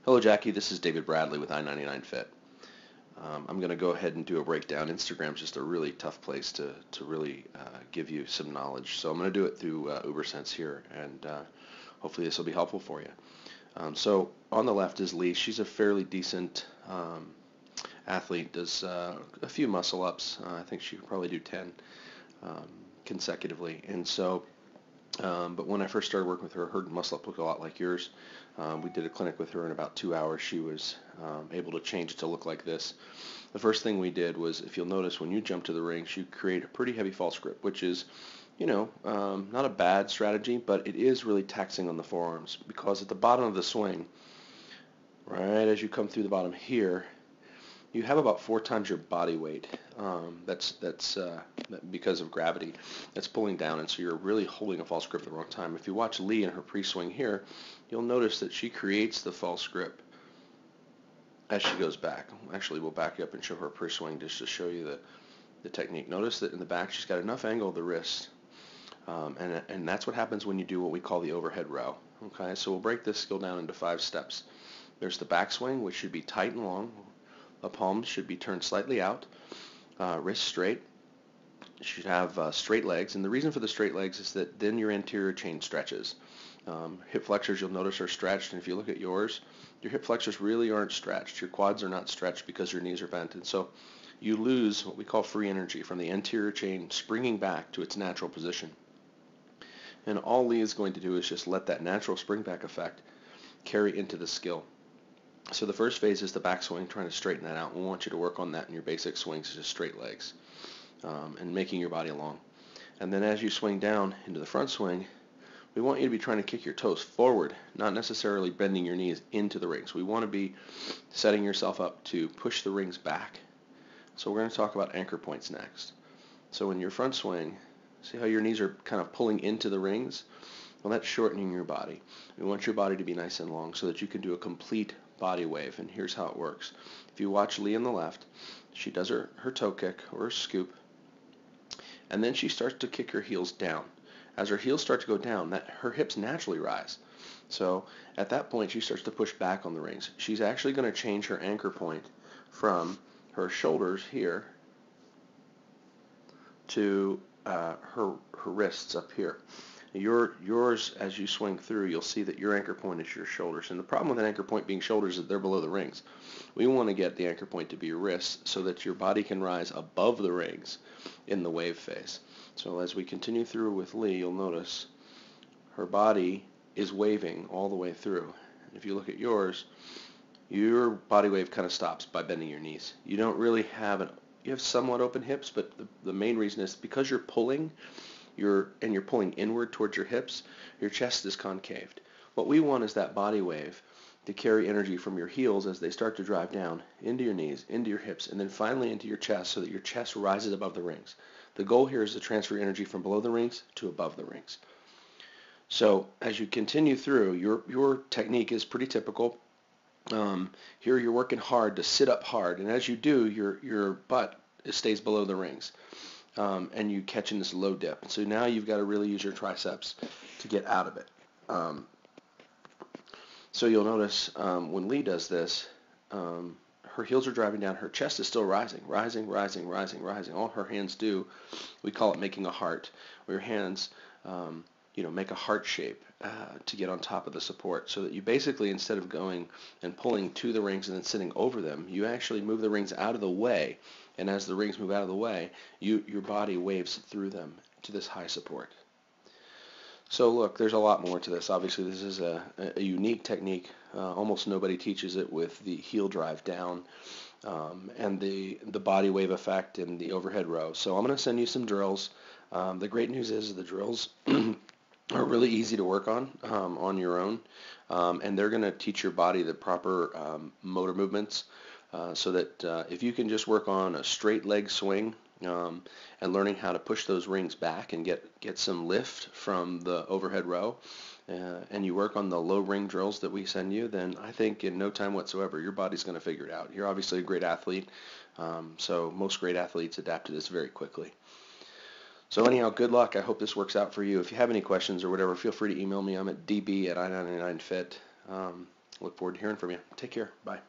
Hello, Jackie. This is David Bradley with I-99Fit. I'm going to go ahead and do a breakdown. Instagram's just a really tough place to really give you some knowledge. So I'm going to do it through UberSense here, and hopefully this will be helpful for you. So on the left is Lee. She's a fairly decent athlete, does a few muscle-ups. I think she could probably do 10 consecutively. And so but when I first started working with her muscle-up looked a lot like yours. We did a clinic with her in about 2 hours. She was able to change it to look like this. The first thing we did was, if you'll notice, when you jump to the rings, you create a pretty heavy false grip, which is, not a bad strategy, but it is really taxing on the forearms, because at the bottom of the swing, right as you come through the bottom here, you have about 4 times your body weight. That's because of gravity. That's pulling down, and so you're really holding a false grip at the wrong time. If you watch Lee in her pre-swing here, you'll notice that she creates the false grip as she goes back. Actually, we'll back up and show her pre-swing just to show you the technique. Notice that in the back she's got enough angle of the wrist, and that's what happens when you do what we call the overhead row. Okay, so we'll break this skill down into 5 steps. There's the backswing, which should be tight and long. The palms should be turned slightly out, wrist straight. You should have straight legs, and the reason for the straight legs is that then your anterior chain stretches. Hip flexors, you'll notice, are stretched, and if you look at yours, your hip flexors really aren't stretched. Your quads are not stretched because your knees are bent, and so you lose what we call free energy from the anterior chain springing back to its natural position. And all Lee is going to do is just let that natural spring back effect carry into the skill. So the first phase is the backswing, trying to straighten that out. We want you to work on that in your basic swings, just straight legs, and making your body long. And then as you swing down into the front swing, we want you to be trying to kick your toes forward, not necessarily bending your knees into the rings. We want to be setting yourself up to push the rings back. So we're going to talk about anchor points next. So in your front swing, see how your knees are kind of pulling into the rings? Well, that's shortening your body. We want your body to be nice and long so that you can do a complete body wave, and here's how it works. If you watch Lee on the left, she does her toe kick or her scoop, and then she starts to kick her heels down. As her heels start to go down, her hips naturally rise. So at that point, she starts to push back on the rings. She's actually going to change her anchor point from her shoulders here to her wrists up here. Yours, as you swing through, you'll see that your anchor point is your shoulders. And the problem with an anchor point being shoulders is that they're below the rings. We want to get the anchor point to be your wrists so that your body can rise above the rings in the wave phase. So as we continue through with Lee, you'll notice her body is waving all the way through. If you look at yours, your body wave kind of stops by bending your knees. You don't really have you have somewhat open hips, but the main reason is because you're pulling, you're pulling inward towards your hips, your chest is concaved. What we want is that body wave to carry energy from your heels as they start to drive down into your knees, into your hips, and then finally into your chest so that your chest rises above the rings. The goal here is to transfer energy from below the rings to above the rings. So as you continue through, your technique is pretty typical. Here you're working hard to sit up hard, and as you do, your butt stays below the rings. And you catch in this low dip. So now you've got to really use your triceps to get out of it. So you'll notice when Lee does this, her heels are driving down, her chest is still rising. All her hands do, we call it making a heart, where your hands make a heart shape to get on top of the support, so that you basically, instead of going and pulling to the rings and then sitting over them, you actually move the rings out of the way. And as the rings move out of the way, your body waves through them to this high support. So look, there's a lot more to this. Obviously, this is a unique technique. Almost nobody teaches it with the heel drive down and the body wave effect and the overhead row. So I'm going to send you some drills. The great news is the drills are really easy to work on your own, and they're going to teach your body the proper motor movements. So that if you can just work on a straight leg swing and learning how to push those rings back and get some lift from the overhead row, and you work on the low ring drills that we send you, then I think in no time whatsoever your body's going to figure it out. You're obviously a great athlete, so most great athletes adapt to this very quickly. So anyhow, good luck. I hope this works out for you. If you have any questions or whatever, feel free to email me. I'm at db@i99fit. Look forward to hearing from you. Take care. Bye.